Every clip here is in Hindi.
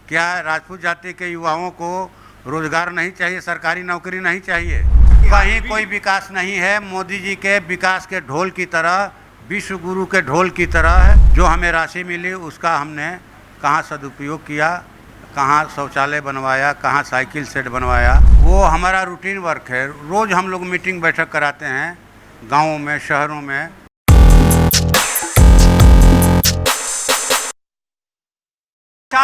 क्या राजपूत जाति के युवाओं को रोजगार नहीं चाहिए, सरकारी नौकरी नहीं चाहिए? कहीं कोई विकास नहीं है। मोदी जी के विकास के ढोल की तरह, विश्व गुरु के ढोल की तरह है। जो हमें राशि मिली उसका हमने कहाँ सदुपयोग किया, कहाँ शौचालय बनवाया, कहाँ साइकिल सेट बनवाया, वो हमारा रूटीन वर्क है। रोज़ हम लोग मीटिंग बैठक कराते हैं गाँवों में, शहरों में।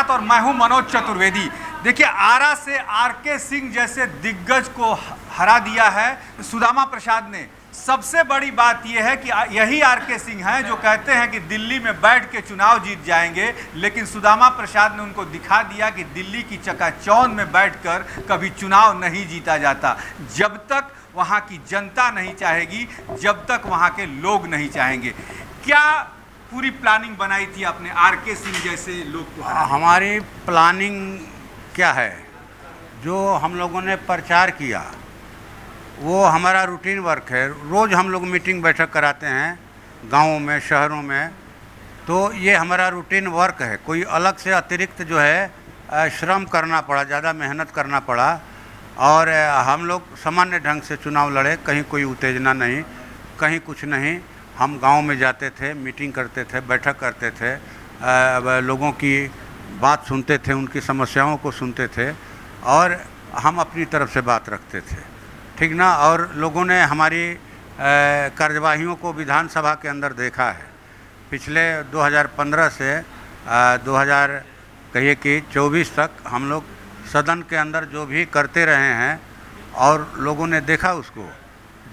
और मैं हूं मनोज चतुर्वेदी। देखिए, आरा से आरके सिंह जैसे दिग्गज को हरा दिया है सुदामा प्रसाद ने। सबसे बड़ी बात यह है कि यही आरके सिंह हैं जो कहते हैं कि दिल्ली में बैठ के चुनाव जीत जाएंगे, लेकिन सुदामा प्रसाद ने उनको दिखा दिया कि दिल्ली की चकाचौंध में बैठकर कभी चुनाव नहीं जीता जाता। जब तक वहां की जनता नहीं चाहेगी, जब तक वहां के लोग नहीं चाहेंगे। क्या पूरी प्लानिंग बनाई थी आपने आरके सिंह जैसे लोग को? हमारी प्लानिंग क्या है, जो हम लोगों ने प्रचार किया वो हमारा रूटीन वर्क है। रोज़ हम लोग मीटिंग बैठक कराते हैं गाँवों में, शहरों में। तो ये हमारा रूटीन वर्क है। कोई अलग से अतिरिक्त जो है श्रम करना पड़ा, ज़्यादा मेहनत करना पड़ा। और हम लोग सामान्य ढंग से चुनाव लड़े, कहीं कोई उत्तेजना नहीं, कहीं कुछ नहीं। हम गांव में जाते थे, मीटिंग करते थे, बैठक करते थे, लोगों की बात सुनते थे, उनकी समस्याओं को सुनते थे और हम अपनी तरफ से बात रखते थे, ठीक ना। और लोगों ने हमारी कार्यवाहियों को विधानसभा के अंदर देखा है। पिछले 2015 से 2024 तक हम लोग सदन के अंदर जो भी करते रहे हैं और लोगों ने देखा उसको।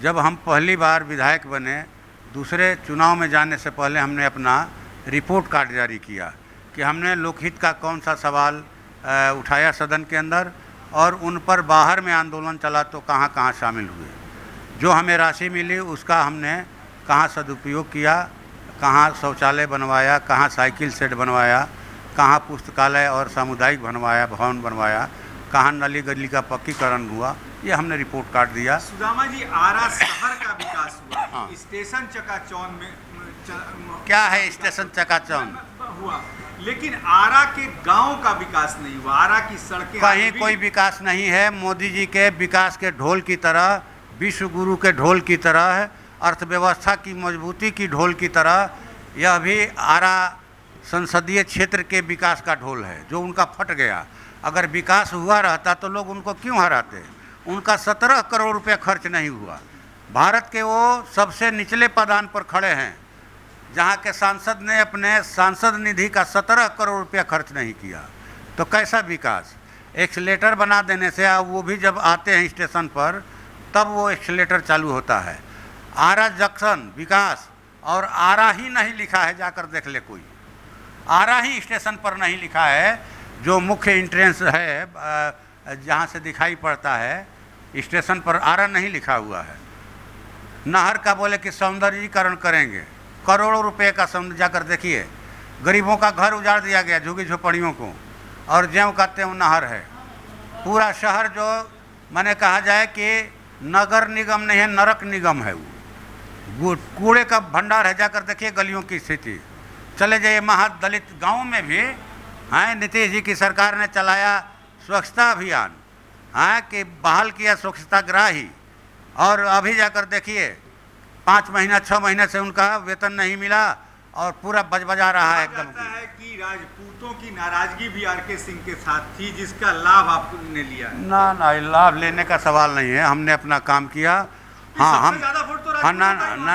जब हम पहली बार विधायक बने, दूसरे चुनाव में जाने से पहले हमने अपना रिपोर्ट कार्ड जारी किया कि हमने लोकहित का कौन सा सवाल उठाया सदन के अंदर और उन पर बाहर में आंदोलन चला तो कहाँ कहाँ शामिल हुए। जो हमें राशि मिली उसका हमने कहाँ सदुपयोग किया, कहाँ शौचालय बनवाया, कहाँ साइकिल सेट बनवाया, कहाँ पुस्तकालय और सामुदायिक भवन बनवाया, कहाँ नली गली का पक्कीकरण हुआ, ये हमने रिपोर्ट कार्ड दिया। सुदामा जी, आरा शहर का विकास हुआ। हाँ। स्टेशन चकाचौंध में क्या है, स्टेशन चकाचौंध हुआ, लेकिन आरा के गांव का विकास नहीं हुआ। आरा की सड़कें कहीं कोई विकास नहीं है। मोदी जी के विकास के ढोल की तरह, विश्व गुरु के ढोल की तरह है, अर्थव्यवस्था की मजबूती की ढोल की तरह यह भी आरा संसदीय क्षेत्र के विकास का ढोल है, जो उनका फट गया। अगर विकास हुआ रहता तो लोग उनको क्यों हराते? उनका 17 करोड़ रुपये खर्च नहीं हुआ। भारत के वो सबसे निचले पदान पर खड़े हैं जहाँ के सांसद ने अपने सांसद निधि का 17 करोड़ रुपया खर्च नहीं किया। तो कैसा विकास? एक्सीलेटर बना देने से, वो भी जब आते हैं स्टेशन पर तब वो एक्सीलेटर चालू होता है। आरा जंक्शन विकास, और आरा ही नहीं लिखा है, जाकर देख ले कोई। आरा ही स्टेशन पर नहीं लिखा है, जो मुख्य एंट्रेंस है जहाँ से दिखाई पड़ता है स्टेशन पर आरा नहीं लिखा हुआ है। नहर का बोले कि सौंदर्यीकरण करेंगे, करोड़ों रुपए का सौंदर्य, जाकर देखिए। गरीबों का घर उजाड़ दिया गया, झुग्गी झोपड़ियों को, और ज्यों कहते हैं नहर है। पूरा शहर जो मैंने कहा जाए कि नगर निगम नहीं है, नरक निगम है। वो कूड़े का भंडार है, जाकर देखिए गलियों की स्थिति। चले जाइए महादलित गाँव में भी हैं, नीतीश जी की सरकार ने चलाया स्वच्छता अभियान, हाँ, कि बहाल किया स्वच्छताग्राही, और अभी जाकर देखिए 5 महीना 6 महीने से उनका वेतन नहीं मिला और पूरा बजबजा रहा है एकदम। लगता है कि राजपूतों की नाराजगी भी आरके सिंह के साथ थी, जिसका लाभ आपने लिया? ना ना, लाभ लेने का सवाल नहीं है, हमने अपना काम किया। हाँ, हम हाँ,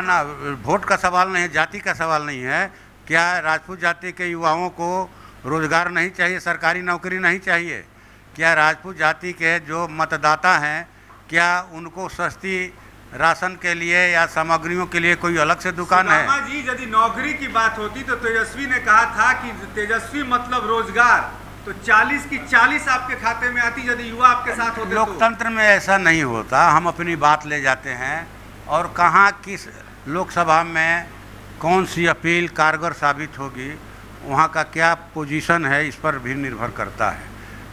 ना वोट का सवाल नहीं है, जाति का सवाल नहीं है। क्या राजपूत जाति के युवाओं को रोजगार नहीं चाहिए, सरकारी नौकरी नहीं चाहिए? क्या राजपूत जाति के जो मतदाता हैं, क्या उनको सस्ती राशन के लिए या सामग्रियों के लिए कोई अलग से दुकान है? जी, यदि नौकरी की बात होती तो तेजस्वी ने कहा था कि तेजस्वी मतलब रोजगार, तो 40 की 40 आपके खाते में आती यदि युवा आपके साथ होते। लोकतंत्र में ऐसा नहीं होता। हम अपनी बात ले जाते हैं और कहाँ किस लोकसभा में कौन सी अपील कारगर साबित होगी, वहाँ का क्या पोजीशन है, इस पर भी निर्भर करता है,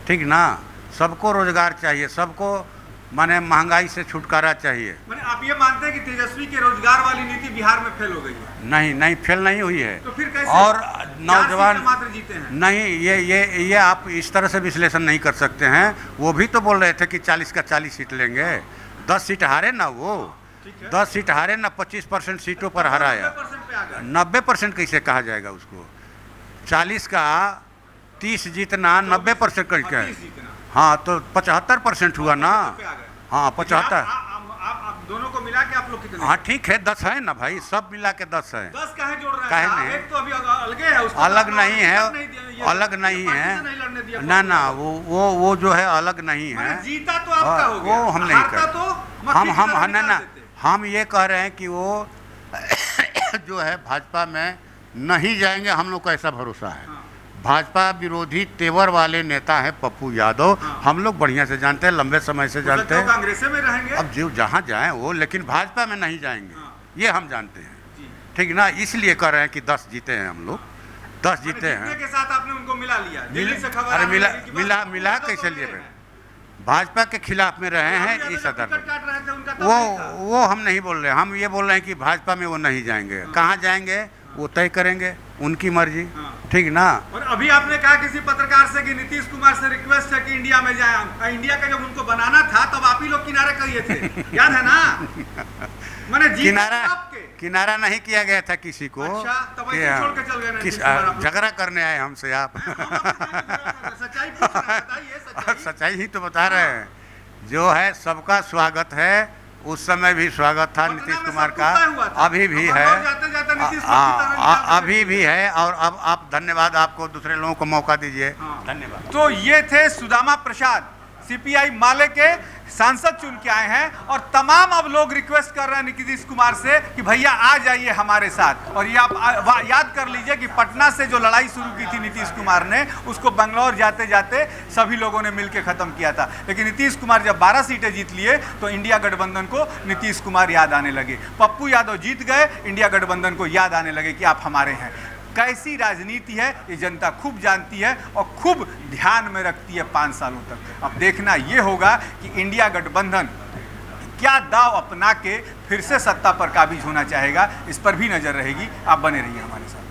ठीक ना। सबको रोजगार चाहिए, सबको माने महंगाई से छुटकारा चाहिए। मैंने आप ये मानते हैं कि तेजस्वी के रोजगार वाली नीति बिहार में फेल हो गई है? नहीं नहीं, फेल नहीं हुई है। तो फिर कैसे और 4 नौजवान सीटें मात्र जीते हैं? नहीं, ये आप इस तरह से विश्लेषण नहीं कर सकते हैं। वो भी तो बोल रहे थे कि 40 का 40 सीट लेंगे। 10 सीट हारे ना वो, 10 सीट हारे ना, 25% सीटों पर हराया। 90% कैसे कहा जाएगा उसको? 40 का 30 जीतना 90% कैसे? हाँ, तो 75% हुआ ना। हाँ, 75। आप दोनों को मिला के आप लोग कितने? हाँ ठीक है, 10 है ना भाई, सब मिला के 10 है। 10 काहे जोड़ रहे काहे हैं? नहीं? एक तो अभी अलगे है, उसको अलग तो नहीं है, ये अलग नहीं पार्टी है से नहीं लड़ने दिया ना ना, वो जो है अलग नहीं है। मैंने जीता तो आपका हो गया, वो हम नहीं हारता कर, तो हम मक्खी की तरह ना ना, निकाल देते। हम ये कह रहे हैं कि वो जो है भाजपा में नहीं जाएंगे। हम लोग को ऐसा भरोसा है। हाँ। भाजपा विरोधी तेवर वाले नेता है पप्पू यादव। हाँ। हम लोग बढ़िया से जानते हैं, लंबे समय से जानते हैं। कांग्रेस में रहेंगे अब जो जहाँ जाए वो, लेकिन भाजपा में नहीं जाएंगे, हाँ। ये हम जानते हैं। जी। ठीक ना, इसलिए कह रहे हैं कि 10 जीते हैं हम लोग, 10 जीते हैं। जीतने के साथ आपने उनको मिला लिया, दिल्ली से खबर अरे आने मिला लगी कि बस मिला मिला तो कैसे तो लिए ये है। भाजपा के खिलाफ में रहे हैं राहुल इस यादव आधार टिकट पर। काट रहे थे, उनका तब नहीं था। वो हम नहीं बोल रहे, हम ये बोल रहे हैं कि भाजपा में वो नहीं जाएंगे। कहाँ जाएंगे वो तय करेंगे, उनकी मर्जी। हाँ। ठीक ना। और अभी आपने कहा किसी पत्रकार से कि नीतीश कुमार से रिक्वेस्ट है कि इंडिया में जाए। इंडिया का जब उनको बनाना था तब आप ही लोग किनारे करिए थे, याद है ना? मैंने किनारा नहीं किया गया था किसी को। अच्छा, तब ऐसे छोड़ के चल गए नीतीश किस कुमार आप लोग? झगड़ा करने आए हमसे आप? सच्चाई पूछ रहे हैं, बताइए सच्चाई। सच्चाई ही तो बता रहे हैं। जो है सबका स्वागत है, उस समय भी स्वागत था नीतीश कुमार का, अभी भी है, अभी भी है। और अब आप धन्यवाद, आपको दूसरे लोगों को मौका दीजिए। धन्यवाद। तो ये थे सुदामा प्रसाद, सीपीआई माले के सांसद चुन के आए हैं। और तमाम अब लोग रिक्वेस्ट कर रहे हैं नीतीश कुमार से कि भैया आ जाइए हमारे साथ। और ये आप याद कर लीजिए कि पटना से जो लड़ाई शुरू की थी नीतीश कुमार ने, उसको बंगलौर जाते जाते सभी लोगों ने मिलकर खत्म किया था। लेकिन नीतीश कुमार जब 12 सीटें जीत लिए तो इंडिया गठबंधन को नीतीश कुमार याद आने लगे। पप्पू यादव जीत गए, इंडिया गठबंधन को याद आने लगे कि आप हमारे हैं। कैसी राजनीति है ये जनता खूब जानती है और खूब ध्यान में रखती है 5 सालों तक। अब देखना ये होगा कि इंडिया गठबंधन क्या दाव अपना के फिर से सत्ता पर काबिज होना चाहेगा, इस पर भी नजर रहेगी। आप बने रहिए हमारे साथ।